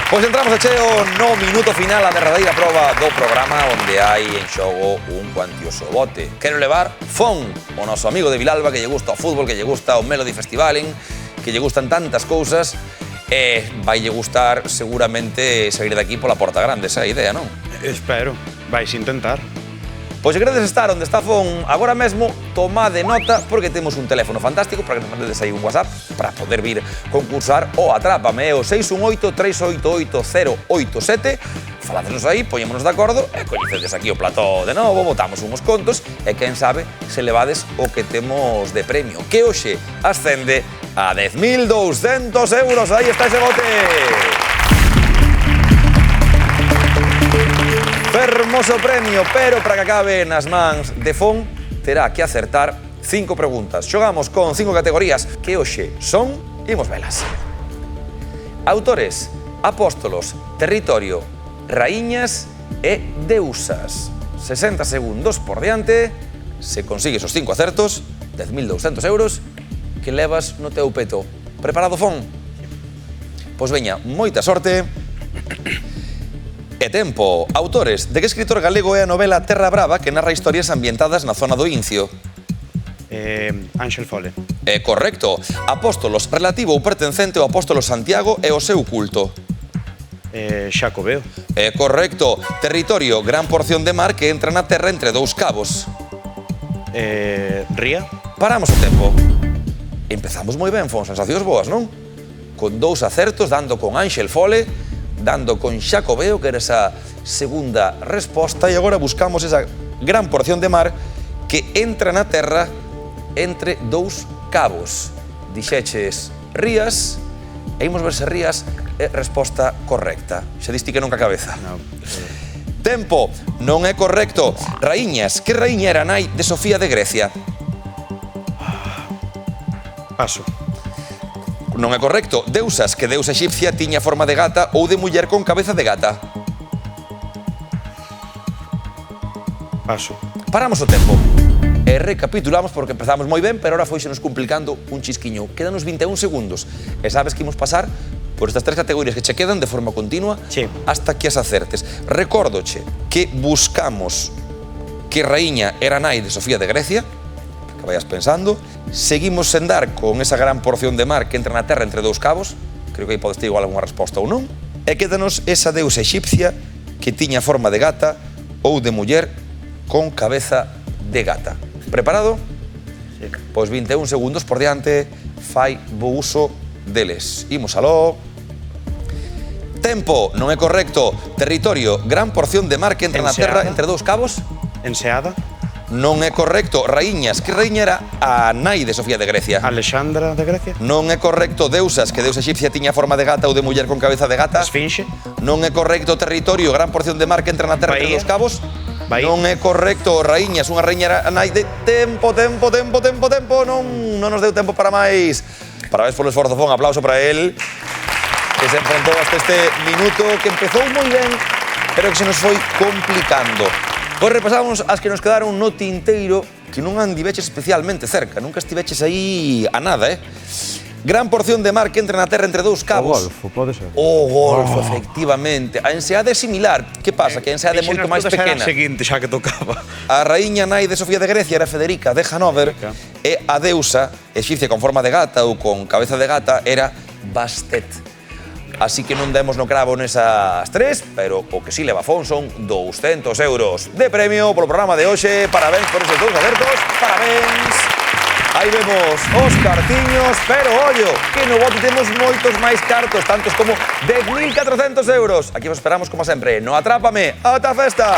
Pois entramos a cheo no minuto final, a derradeira proba do programa onde hai en xogo un cuantioso bote. Quero levar Fon, o noso amigo de Vilalba, que lle gusta o fútbol, que lle gusta o Melody Festivalen, que lle gustan tantas cousas, e vai lle gustar seguramente sair de aquí pola porta grande, esa é a idea, non? Espero, vais intentar. Pois se queredes estar onde está Fon agora mesmo, tomade nota porque temos un teléfono fantástico para que nos mandedes aí un WhatsApp para poder vir concursar o Atrápame, o 618-388-087. Faládenos aí, poñémonos de acordo e coñecedes aquí o plató de novo, botamos uns contos e quen sabe se levades o que temos de premio, que hoxe ascende a 10.200 euros. Aí está ese bote. Fermoso premio, pero para que acabe nas mans de Fon terá que acertar 5 preguntas. Xogamos con 5 categorías que hoxe son, imos velas. Autores, apóstolos, territorio, raíñas e deusas. 60 segundos por diante. Se consigues os 5 acertos, 10.200 euros que levas no teu peto. Preparado, Fon? Pois veña, moita sorte. E tempo. Autores, de que escritor galego é a novela Terra Brava que narra historias ambientadas na zona do Incio? Ángel Fole. Correcto. Apóstolos, relativo ou pertencente ao apóstolo Santiago e o seu culto? Xacobeo. Correcto. Territorio, gran porción de mar que entra na terra entre dous cabos? Ría. Paramos o tempo. Empezamos moi ben, Fon, sensacións boas, non? Con 2 acertos, dando con Ángel Fole, dando con Xacobeo, que era esa segunda resposta, e agora buscamos esa gran porción de mar que entra na terra entre dous cabos. Dixeches rías, e imos ver se rías é resposta correcta. Xa diste que non ca cabeza. No. Tempo, non é correcto. Raíñas, que raíña era nai de Sofía de Grecia? Paso. Non é correcto. Deusas, que deusa exipcia tiña forma de gata ou de muller con cabeza de gata? Paso. Paramos o tempo. E recapitulamos porque empezamos moi ben, pero ahora foise nos complicando un chisquiño. Quédanos 21 segundos. E sabes que imos pasar por estas 3 categorías que che quedan de forma continua hasta que as acertes. Recórdoche que buscamos que raíña era nai de Sofía de Grecia, que vayas pensando. Seguimos sen dar con esa gran porción de mar que entra na terra entre dous cabos. Creo que aí podes ter igual algunha resposta ou non. E quédanos esa deusa exipcia que tiña forma de gata ou de muller con cabeza de gata. Preparado? Sí. Pois 21 segundos por diante, fai bo uso deles. Imos aló. Tempo, non é correcto. Territorio, gran porción de mar que entra na terra entre dous cabos? Enseada. Non é correcto. Raíñas, que raíña era a nai de Sofía de Grecia? Alexandra de Grecia. Non é correcto. Deusas, que deusa exipcia tiña forma de gata ou de muller con cabeza de gata? Esfinxe. Non é correcto. Territorio, gran porción de mar que entra na terra entre dos cabos? Bahía. Non é correcto. Raíñas, unha raíña era a nai de... Tempo. Non nos deu tempo para máis. Parabéns polo esforzo, Fon. Aplauso para él, que se enfrentou hasta este minuto, que empezou moi ben, pero que se nos foi complicando. Pois repasamos as que nos quedaron no tinteiro, que non andiveches especialmente cerca, nunca estiveches aí a nada, Gran porción de mar que entra na terra entre dous cabos. O Golfo, pode ser. O Golfo, efectivamente. A enseada é similar. Que pasa? Que a enseada é moito máis pequena. Era a seguinte, xa que tocaba. A raíña nai de Sofía de Grecia era Federica de Hanover, e a deusa exipcia con forma de gata ou con cabeza de gata era Bastet. Así que non demos no cravo nesas 3, pero o que sí leva Fon son 200 euros de premio polo programa de hoxe. Parabéns por esos 2 acertos. Parabéns. Aí vemos os cartiños, pero ollo, que no bote temos moitos máis cartos, tantos como 10.400 euros. Aquí vos esperamos como sempre no Atrápame. Ata a festa.